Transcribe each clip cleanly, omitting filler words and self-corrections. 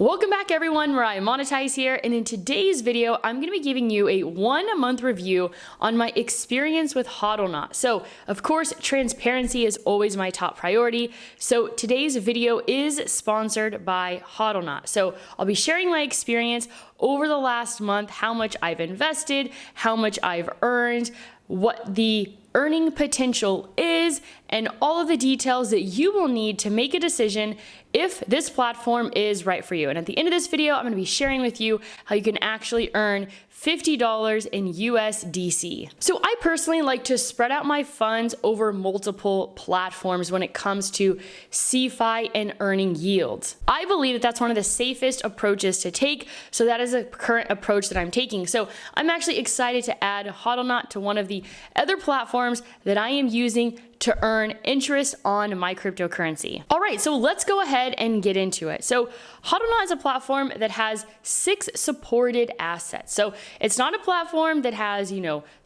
Welcome back everyone, Mariah Monetize here, and in today's video, I'm going to be giving you a 1 month review on my experience with Hodlnaut. So of course, transparency is always my top priority. So today's video is sponsored by Hodlnaut. So I'll be sharing my experience over the last month, how much I've invested, how much I've earned, what the earning potential is, and all of the details that you will need to make a decision if this platform is right for you. And at the end of this video, I'm going to be sharing with you how you can actually earn $50 in USDC. So I personally like to spread out my funds over multiple platforms when it comes to CeFi and earning yields. I believe that that's one of the safest approaches to take, so that is a current approach that I'm taking. So I'm actually excited to add Hodlnaut to one of the other platforms that I am using to earn interest on my cryptocurrency. All right, so let's go ahead and get into it. So Hodlnaut is a platform that has 6 supported assets. So it's not a platform that has,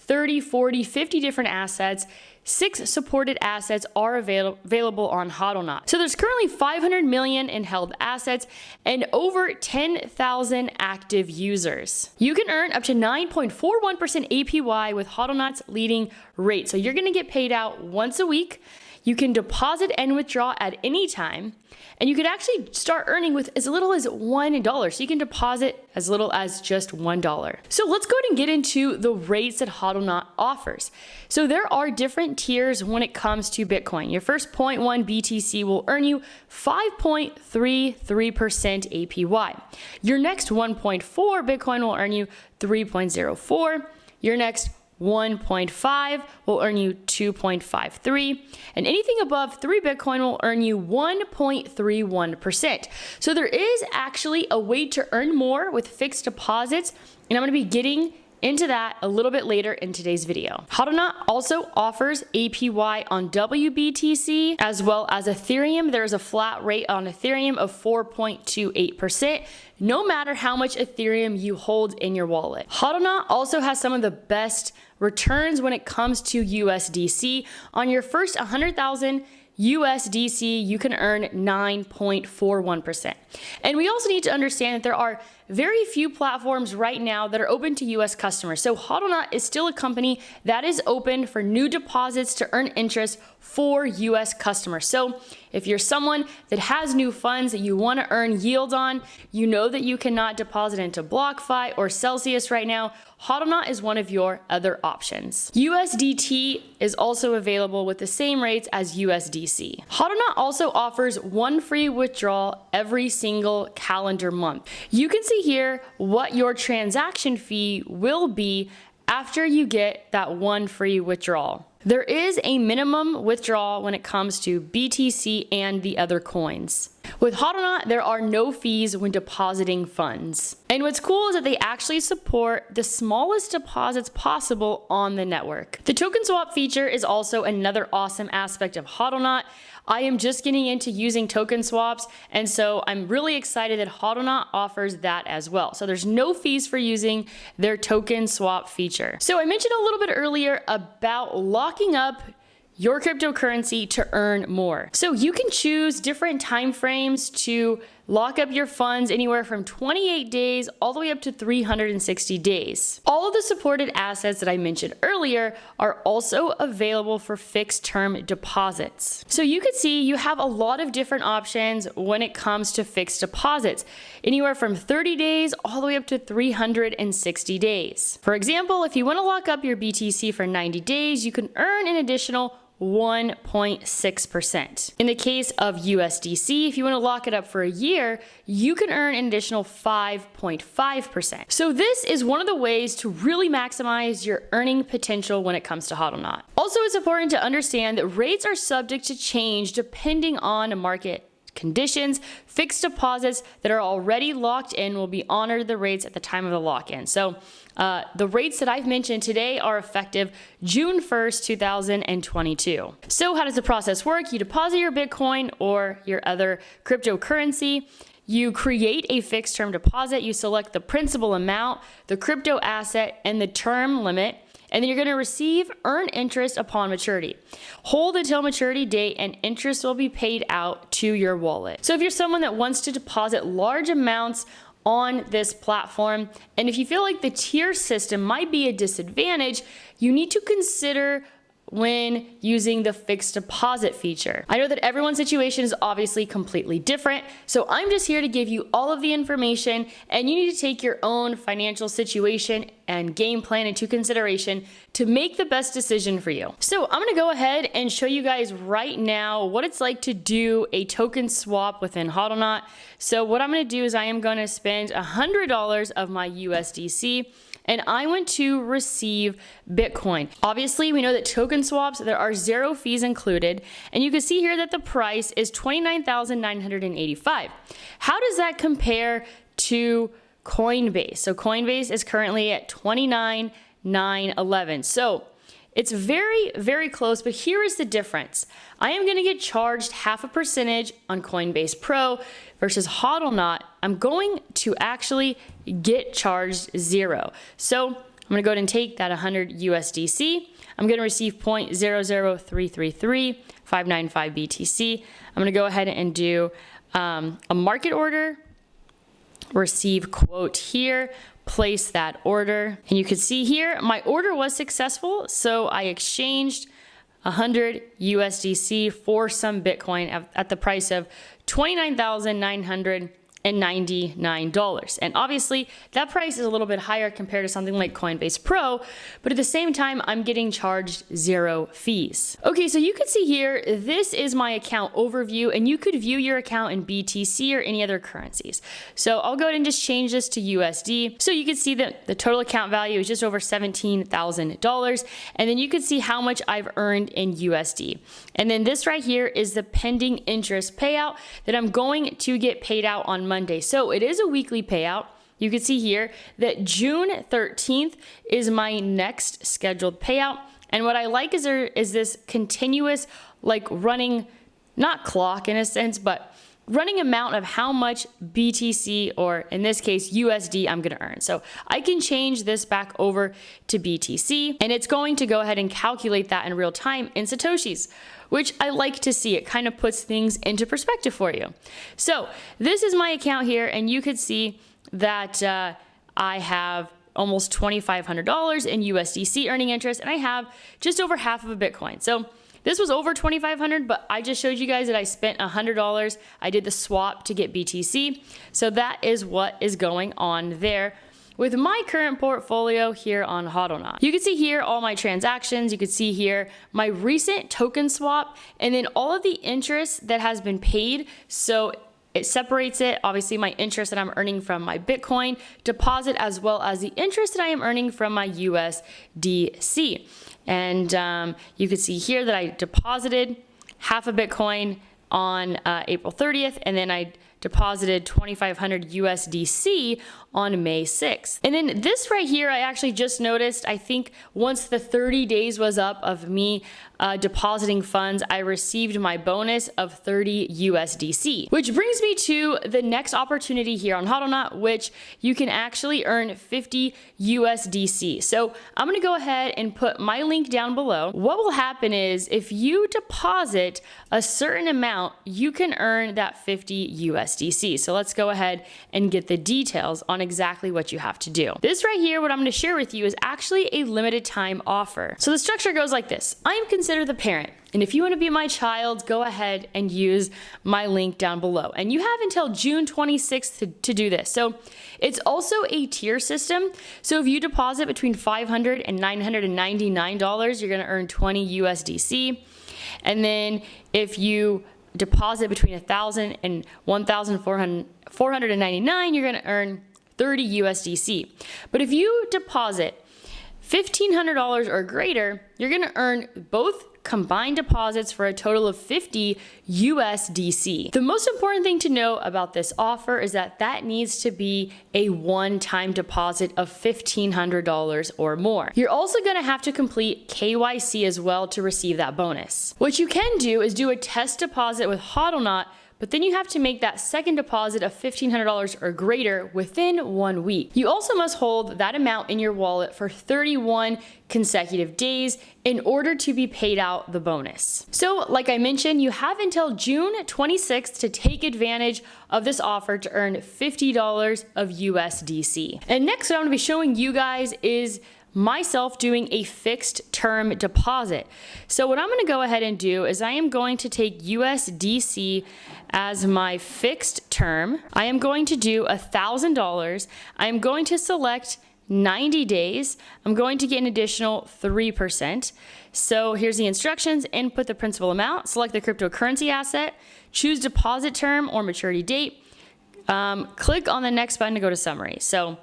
30, 40, 50 different assets. 6 supported assets are available on Hodlnaut. So there's currently 500 million in held assets and over 10,000 active users. You can earn up to 9.41% APY with Hodlnaut's leading rate. So you're gonna get paid out once a week. You can deposit and withdraw at any time, and you could actually start earning with as little as $1. So you can deposit as little as just $1. So let's go ahead and get into the rates that Hodlnaut offers. So there are different tiers when it comes to Bitcoin. Your first 0.1 BTC will earn you 5.33% APY. Your next 1.4 Bitcoin will earn you 3.04. Your next 1.5 will earn you 2.53, and anything above 3 Bitcoin will earn you 1.31%. So there is actually a way to earn more with fixed deposits, and I'm going to be getting into that a little bit later in today's video. Hodlnaut also offers APY on WBTC as well as Ethereum. There's a flat rate on Ethereum of 4.28%, no matter how much Ethereum you hold in your wallet. Hodlnaut also has some of the best returns when it comes to USDC. On your first 100,000 USDC, you can earn 9.41%. And we also need to understand that there are very few platforms right now that are open to US customers. So Hodlnaut is still a company that is open for new deposits to earn interest for US customers. So if you're someone that has new funds that you want to earn yield on, you know that you cannot deposit into BlockFi or Celsius right now, Hodlnaut is one of your other options. USDT is also available with the same rates as USDC. Hodlnaut also offers 1 free withdrawal every single calendar month. You can see here what your transaction fee will be after you get that 1 free withdrawal. There is a minimum withdrawal when it comes to BTC and the other coins. With Hodlnaut, there are no fees when depositing funds. And what's cool is that they actually support the smallest deposits possible on the network. The token swap feature is also another awesome aspect of Hodlnaut. I am just getting into using token swaps, and so I'm really excited that Hodlnaut offers that as well. So there's no fees for using their token swap feature. So I mentioned a little bit earlier about locking up your cryptocurrency to earn more. So you can choose different time frames to lock up your funds, anywhere from 28 days all the way up to 360 days. All of the supported assets that I mentioned earlier are also available for fixed term deposits. So you can see you have a lot of different options when it comes to fixed deposits, anywhere from 30 days all the way up to 360 days. For example, if you want to lock up your BTC for 90 days, you can earn an additional 1.6%. In the case of USDC, if you want to lock it up for a year, you can earn an additional 5.5%. So this is one of the ways to really maximize your earning potential when it comes to Hodlnaut. Also, it's important to understand that rates are subject to change depending on market conditions. Fixed deposits that are already locked in will be honored the rates at the time of the lock-in. So the rates that I've mentioned today are effective June 1st, 2022. So how does the process work? You deposit your Bitcoin or your other cryptocurrency. You create a fixed term deposit. You select the principal amount, the crypto asset, and the term limit. And then you're going to receive earn interest upon maturity. Hold until maturity date and interest will be paid out to your wallet. So if you're someone that wants to deposit large amounts on this platform, and if you feel like the tier system might be a disadvantage, you need to consider when using the fixed deposit feature. I know that everyone's situation is obviously completely different, so I'm just here to give you all of the information, and you need to take your own financial situation and game plan into consideration to make the best decision for you. So I'm gonna go ahead and show you guys right now what it's like to do a token swap within Hodlnaut. So what I'm gonna do is I am gonna spend $100 of my USDC, and I want to receive Bitcoin. Obviously, we know that token swaps, there are 0 fees included, and you can see here that the price is $29,985. How does that compare to Coinbase? So Coinbase is currently at $29,911. So it's very, very close, but here is the difference. I am gonna get charged 0.5% on Coinbase Pro versus Hodlnaut. I'm going to actually get charged 0. So I'm gonna go ahead and take that 100 USDC. I'm gonna receive 0.00333,595 BTC. I'm gonna go ahead and do a market order, receive quote here, place that order. And you can see here, my order was successful. So I exchanged 100 USDC for some Bitcoin at the price of $29,999. And obviously that price is a little bit higher compared to something like Coinbase Pro, but at the same time, I'm getting charged 0 fees. Okay, so you can see here, this is my account overview, and you could view your account in BTC or any other currencies. So I'll go ahead and just change this to USD. So you can see that the total account value is just over $17,000. And then you can see how much I've earned in USD. And then this right here is the pending interest payout that I'm going to get paid out on Monday. So it is a weekly payout. You can see here that June 13th is my next scheduled payout. And what I like is there is this continuous, like running, not clock in a sense, but running amount of how much BTC, or in this case USD, I'm gonna earn. So I can change this back over to BTC, and it's going to go ahead and calculate that in real time in Satoshis, which I like to see. It kind of puts things into perspective for you. So this is my account here, and you could see that I have almost $2,500 in USDC earning interest, and I have just over half of a Bitcoin. So this was over $2,500, but I just showed you guys that I spent $100. I did the swap to get BTC. So that is what is going on there with my current portfolio here on Hodlnaut. You can see here all my transactions. You can see here my recent token swap, and then all of the interest that has been paid. So it separates it, obviously my interest that I'm earning from my Bitcoin deposit, as well as the interest that I am earning from my USDC. And you can see here that I deposited half a Bitcoin on April 30th, and then I deposited 2,500 USDC on May 6th. And then this right here, I actually just noticed, I think once the 30 days was up of me depositing funds, I received my bonus of 30 USDC, which brings me to the next opportunity here on Hodlnaut, which you can actually earn 50 USDC. So I'm gonna go ahead and put my link down below. What will happen is if you deposit a certain amount, you can earn that 50 USDC. So let's go ahead and get the details on exactly what you have to do. This right here, what I'm gonna share with you, is actually a limited time offer. So the structure goes like this. I am considered the parent, and if you want to be my child, go ahead and use my link down below. And you have until June 26th to do this. So it's also a tier system. So if you deposit between $500 and $999, you're gonna earn 20 USDC. And then if you deposit between $1,000 and $1,499, you're gonna earn 30 USDC. But if you deposit $1,500 or greater, you're gonna earn both combined deposits for a total of 50 USDC. The most important thing to know about this offer is that that needs to be a one-time deposit of $1,500 or more. You're also gonna have to complete KYC as well to receive that bonus. What you can do is do a test deposit with Hodlnaut, but then you have to make that second deposit of $1,500 or greater within 1 week. You also must hold that amount in your wallet for 31 consecutive days in order to be paid out the bonus. So like I mentioned, you have until June 26th to take advantage of this offer to earn $50 of USDC. And next, what I'm gonna be showing you guys is myself doing a fixed term deposit. So what I'm going to go ahead and do is I am going to take USDC as my fixed term. I am going to do $1,000. I am going to select 90 days. I'm going to get an additional 3%. So here's the instructions: input the principal amount, select the cryptocurrency asset, choose deposit term or maturity date, click on the next button to go to summary. So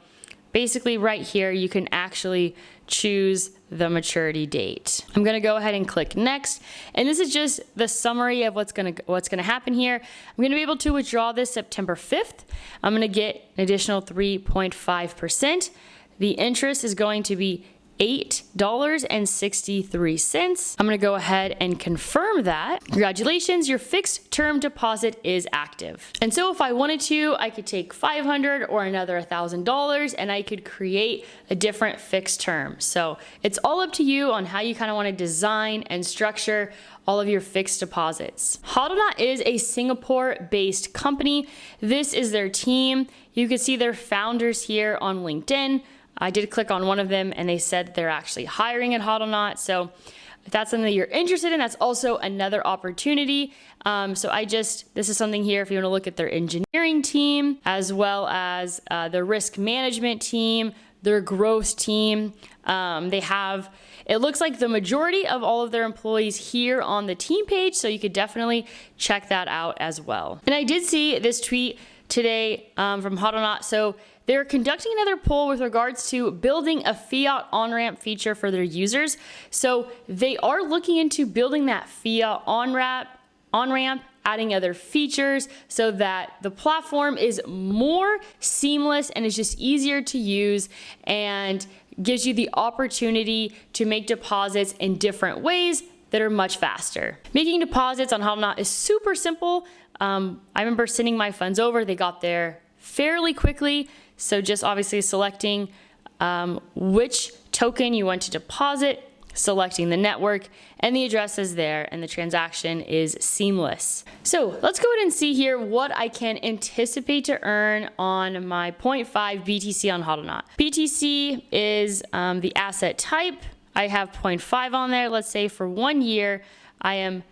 basically right here, you can actually choose the maturity date. I'm gonna go ahead and click next. And this is just the summary of what's gonna happen here. I'm gonna be able to withdraw this September 5th. I'm gonna get an additional 3.5%. The interest is going to be $8.63. I'm gonna go ahead and confirm that. Congratulations, your fixed term deposit is active. And so if I wanted to, I could take $500 or another $1,000 and I could create a different fixed term. So it's all up to you on how you kind of want to design and structure all of your fixed deposits. Hodlnaut is a Singapore-based company. This is their team. You can see their founders here on LinkedIn. I did click on one of them and they said they're actually hiring at Hodlnaut. So if that's something that you're interested in, that's also another opportunity. This is something here if you want to look at their engineering team, as well as their risk management team, their growth team. It looks like the majority of all of their employees here on the team page. So you could definitely check that out as well. And I did see this tweet today from Hodlnaut. So they're conducting another poll with regards to building a fiat on-ramp feature for their users. So they are looking into building that fiat on-ramp, adding other features so that the platform is more seamless and is just easier to use and gives you the opportunity to make deposits in different ways that are much faster. Making deposits on Hodlnaut is super simple. I remember sending my funds over. They got there fairly quickly. So just obviously selecting which token you want to deposit, selecting the network, and the address is there, and the transaction is seamless. So let's go ahead and see here what I can anticipate to earn on my 0.5 BTC on Hodlnaut. BTC is the asset type. I have 0.5 on there. Let's say for 1 year, I am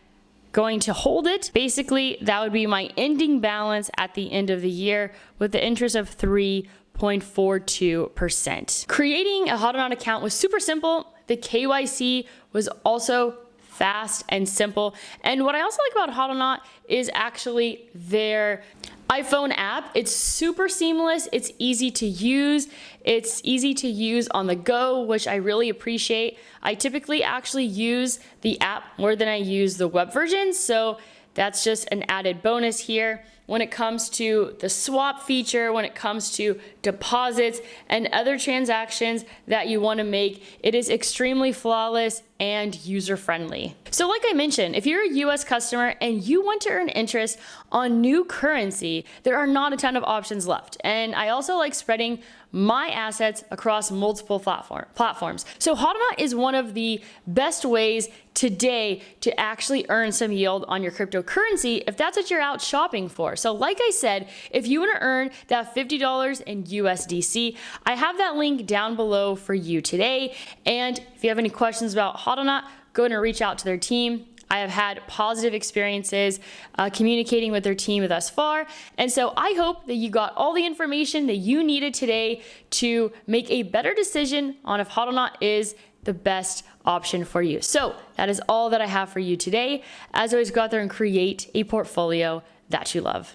going to hold it. Basically, that would be my ending balance at the end of the year with the interest of 3.42%. Creating a Hodlnaut account was super simple. The KYC was also fast and simple. And what I also like about Hodlnaut is actually their iPhone app. It's super seamless. It's easy to use. It's easy to use on the go, which I really appreciate. I typically actually use the app more than I use the web version. So that's just an added bonus here. When it comes to the swap feature, when it comes to deposits and other transactions that you want to make, it is extremely flawless and user-friendly. So like I mentioned, if you're a US customer and you want to earn interest on new currency, there are not a ton of options left. And I also like spreading my assets across multiple platforms. So Hodlnaut is one of the best ways today to actually earn some yield on your cryptocurrency if that's what you're out shopping for. So like I said, if you want to earn that $50 in USDC, I have that link down below for you today. And if you have any questions about Hodlnaut, go ahead and reach out to their team. I have had positive experiences communicating with their team thus far. And so I hope that you got all the information that you needed today to make a better decision on if Hodlnaut is the best option for you. So that is all that I have for you today. As always, go out there and create a portfolio that you love.